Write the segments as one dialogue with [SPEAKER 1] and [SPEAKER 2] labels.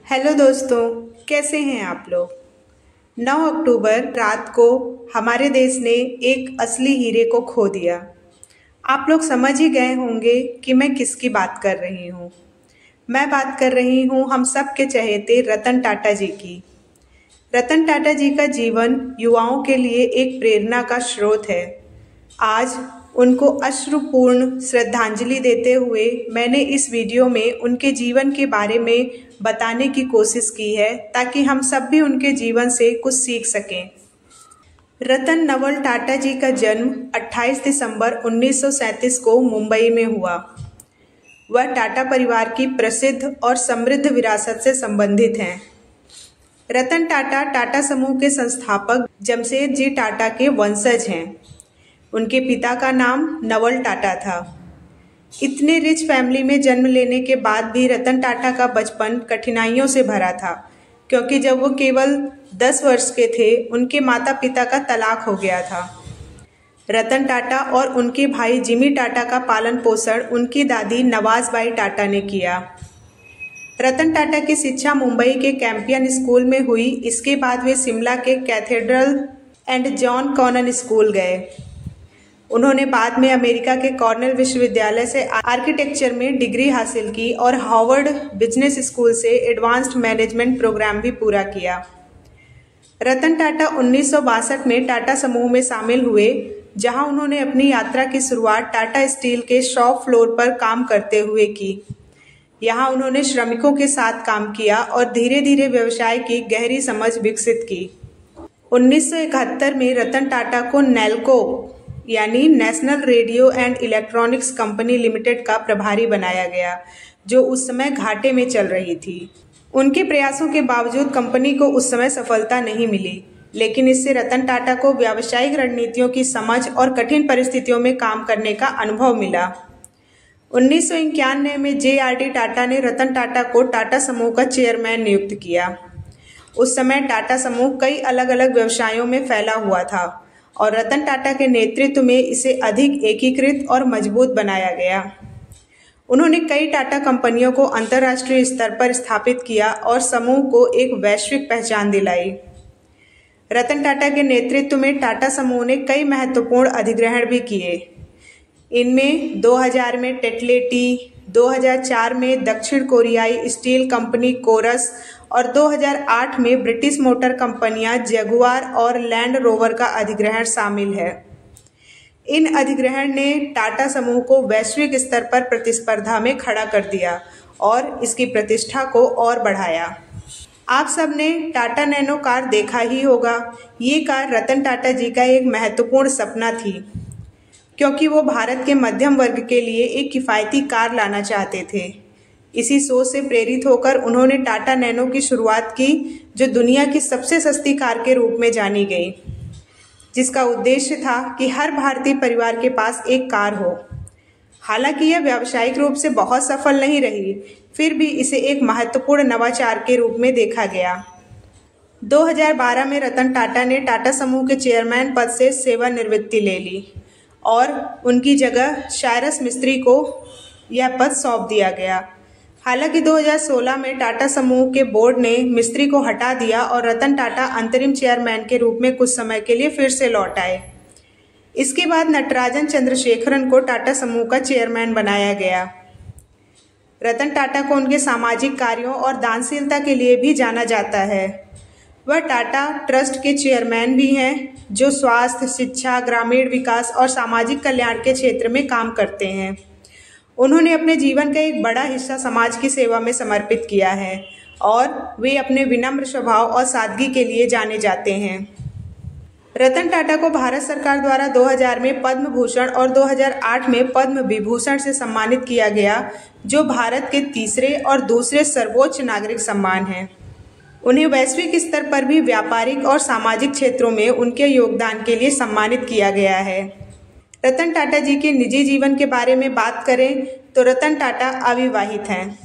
[SPEAKER 1] Hello दोस्तों, कैसे हैं आप लोग। 9 अक्टूबर रात को हमारे देश ने एक असली हीरे को खो दिया। आप लोग समझ ही गए होंगे कि मैं किसकी बात कर रही हूँ। मैं बात कर रही हूँ हम सब के चहेते रतन टाटा जी की। रतन टाटा जी का जीवन युवाओं के लिए एक प्रेरणा का स्रोत है। आज उनको अश्रुपूर्ण श्रद्धांजलि देते हुए मैंने इस वीडियो में उनके जीवन के बारे में बताने की कोशिश की है ताकि हम सब भी उनके जीवन से कुछ सीख सकें। रतन नवल टाटा जी का जन्म 28 दिसंबर 1937 को मुंबई में हुआ। वह टाटा परिवार की प्रसिद्ध और समृद्ध विरासत से संबंधित हैं। रतन टाटा टाटा समूह के संस्थापक जमशेद जी टाटा के वंशज हैं। उनके पिता का नाम नवल टाटा था। इतने रिच फैमिली में जन्म लेने के बाद भी रतन टाटा का बचपन कठिनाइयों से भरा था, क्योंकि जब वो केवल 10 वर्ष के थे उनके माता पिता का तलाक हो गया था। रतन टाटा और उनके भाई जिमी टाटा का पालन पोषण उनकी दादी नवाज़बाई टाटा ने किया। रतन टाटा की शिक्षा मुंबई के कैंपियन स्कूल में हुई। इसके बाद वे शिमला के Cathedral and John Connon School गए। उन्होंने बाद में अमेरिका के कॉर्नेल विश्वविद्यालय से आर्किटेक्चर में डिग्री हासिल की और हार्वर्ड बिजनेस स्कूल से एडवांस्ड मैनेजमेंट प्रोग्राम भी पूरा किया। रतन टाटा 1962 में टाटा समूह में शामिल हुए, जहां उन्होंने अपनी यात्रा की शुरुआत टाटा स्टील के शॉप फ्लोर पर काम करते हुए की। यहां उन्होंने श्रमिकों के साथ काम किया और धीरे धीरे व्यवसाय की गहरी समझ विकसित की। 1971 में रतन टाटा को नेल्को यानी national radio and electronics company limited का प्रभारी बनाया गया, जो उस समय घाटे में चल रही थी। उनके प्रयासों के बावजूद कंपनी को उस समय सफलता नहीं मिली, लेकिन इससे रतन टाटा को व्यावसायिक रणनीतियों की समझ और कठिन परिस्थितियों में काम करने का अनुभव मिला। 1991 में JRD टाटा ने रतन टाटा को टाटा समूह का चेयरमैन नियुक्त किया। उस समय टाटा समूह कई अलग अलग व्यवसायों में फैला हुआ था और रतन टाटा के नेतृत्व में इसे अधिक एकीकृत और मजबूत बनाया गया। उन्होंने कई टाटा कंपनियों को अंतर्राष्ट्रीय स्तर पर स्थापित किया और समूह को एक वैश्विक पहचान दिलाई। रतन टाटा के नेतृत्व में टाटा समूह ने कई महत्वपूर्ण अधिग्रहण भी किए। इनमें 2000 में टेटले टी, 2004 में दक्षिण कोरियाई स्टील कंपनी कोरस और 2008 में ब्रिटिश मोटर कंपनियां जगुआर और लैंड रोवर का अधिग्रहण शामिल है। इन अधिग्रहण ने टाटा समूह को वैश्विक स्तर पर प्रतिस्पर्धा में खड़ा कर दिया और इसकी प्रतिष्ठा को और बढ़ाया। आप सबने टाटा नैनो कार देखा ही होगा। ये कार रतन टाटा जी का एक महत्वपूर्ण सपना थी, क्योंकि वो भारत के मध्यम वर्ग के लिए एक किफ़ायती कार लाना चाहते थे। इसी सोच से प्रेरित होकर उन्होंने टाटा नैनो की शुरुआत की, जो दुनिया की सबसे सस्ती कार के रूप में जानी गई, जिसका उद्देश्य था कि हर भारतीय परिवार के पास एक कार हो। हालांकि यह व्यावसायिक रूप से बहुत सफल नहीं रही, फिर भी इसे एक महत्वपूर्ण नवाचार के रूप में देखा गया। 2012 में रतन टाटा ने टाटा समूह के चेयरमैन पद से सेवानिवृत्ति ले ली और उनकी जगह साइरस मिस्त्री को यह पद सौंप दिया गया। हालांकि 2016 में टाटा समूह के बोर्ड ने मिस्त्री को हटा दिया और रतन टाटा अंतरिम चेयरमैन के रूप में कुछ समय के लिए फिर से लौट आए। इसके बाद नटराजन चंद्रशेखरन को टाटा समूह का चेयरमैन बनाया गया। रतन टाटा को उनके सामाजिक कार्यों और दानशीलता के लिए भी जाना जाता है। वह टाटा ट्रस्ट के चेयरमैन भी हैं, जो स्वास्थ्य, शिक्षा, ग्रामीण विकास और सामाजिक कल्याण के क्षेत्र में काम करते हैं। उन्होंने अपने जीवन का एक बड़ा हिस्सा समाज की सेवा में समर्पित किया है और वे अपने विनम्र स्वभाव और सादगी के लिए जाने जाते हैं। रतन टाटा को भारत सरकार द्वारा 2000 में पद्म भूषण और 2008 में पद्म विभूषण से सम्मानित किया गया, जो भारत के तीसरे और दूसरे सर्वोच्च नागरिक सम्मान हैं। उन्हें वैश्विक स्तर पर भी व्यापारिक और सामाजिक क्षेत्रों में उनके योगदान के लिए सम्मानित किया गया है। रतन टाटा जी के निजी जीवन के बारे में बात करें तो रतन टाटा अविवाहित हैं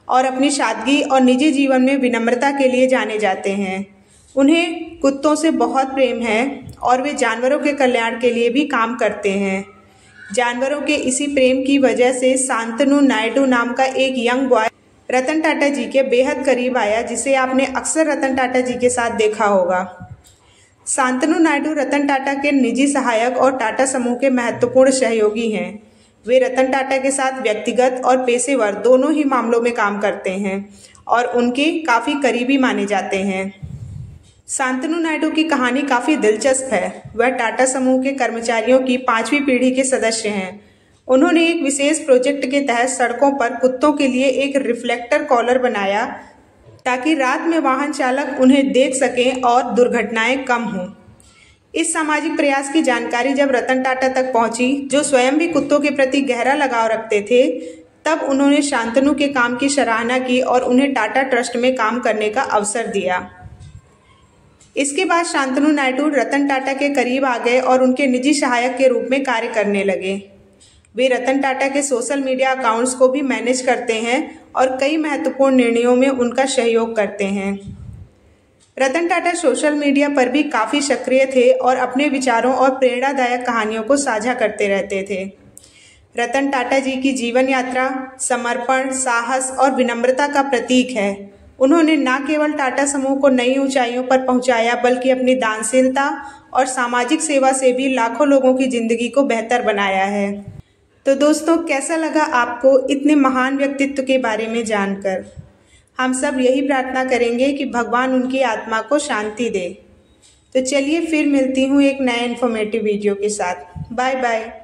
[SPEAKER 1] और अपनी सादगी और निजी जीवन में विनम्रता के लिए जाने जाते हैं। उन्हें कुत्तों से बहुत प्रेम है और वे जानवरों के कल्याण के लिए भी काम करते हैं। जानवरों के इसी प्रेम की वजह से शांतनु नायडू नाम का एक यंग बॉय रतन टाटा जी के बेहद करीब आया, जिसे आपने अक्सर रतन टाटा जी के साथ देखा होगा। शांतनु नायडू रतन टाटा के निजी सहायक और टाटा समूह के महत्वपूर्ण सहयोगी हैं। वे रतन टाटा के साथ व्यक्तिगत और पेशेवर दोनों ही मामलों में काम करते हैं और उनके काफ़ी करीबी माने जाते हैं। शांतनु नायडू की कहानी काफ़ी दिलचस्प है। वह टाटा समूह के कर्मचारियों की 5वीं पीढ़ी के सदस्य हैं। उन्होंने एक विशेष प्रोजेक्ट के तहत सड़कों पर कुत्तों के लिए एक रिफ्लेक्टर कॉलर बनाया ताकि रात में वाहन चालक उन्हें देख सकें और दुर्घटनाएं कम हों। इस सामाजिक प्रयास की जानकारी जब रतन टाटा तक पहुंची, जो स्वयं भी कुत्तों के प्रति गहरा लगाव रखते थे, तब उन्होंने शांतनु के काम की सराहना की और उन्हें टाटा ट्रस्ट में काम करने का अवसर दिया। इसके बाद शांतनु नायडू रतन टाटा के करीब आ गए और उनके निजी सहायक के रूप में कार्य करने लगे। वे रतन टाटा के सोशल मीडिया अकाउंट्स को भी मैनेज करते हैं और कई महत्वपूर्ण निर्णयों में उनका सहयोग करते हैं। रतन टाटा सोशल मीडिया पर भी काफ़ी सक्रिय थे और अपने विचारों और प्रेरणादायक कहानियों को साझा करते रहते थे। रतन टाटा जी की जीवन यात्रा समर्पण, साहस और विनम्रता का प्रतीक है। उन्होंने न केवल टाटा समूह को नई ऊंचाइयों पर पहुंचाया, बल्कि अपनी दानशीलता और सामाजिक सेवा से भी लाखों लोगों की जिंदगी को बेहतर बनाया है। तो दोस्तों, कैसा लगा आपको इतने महान व्यक्तित्व के बारे में जानकर? हम सब यही प्रार्थना करेंगे कि भगवान उनकी आत्मा को शांति दे। तो चलिए फिर मिलती हूँ एक नए इन्फॉर्मेटिव वीडियो के साथ। Bye bye.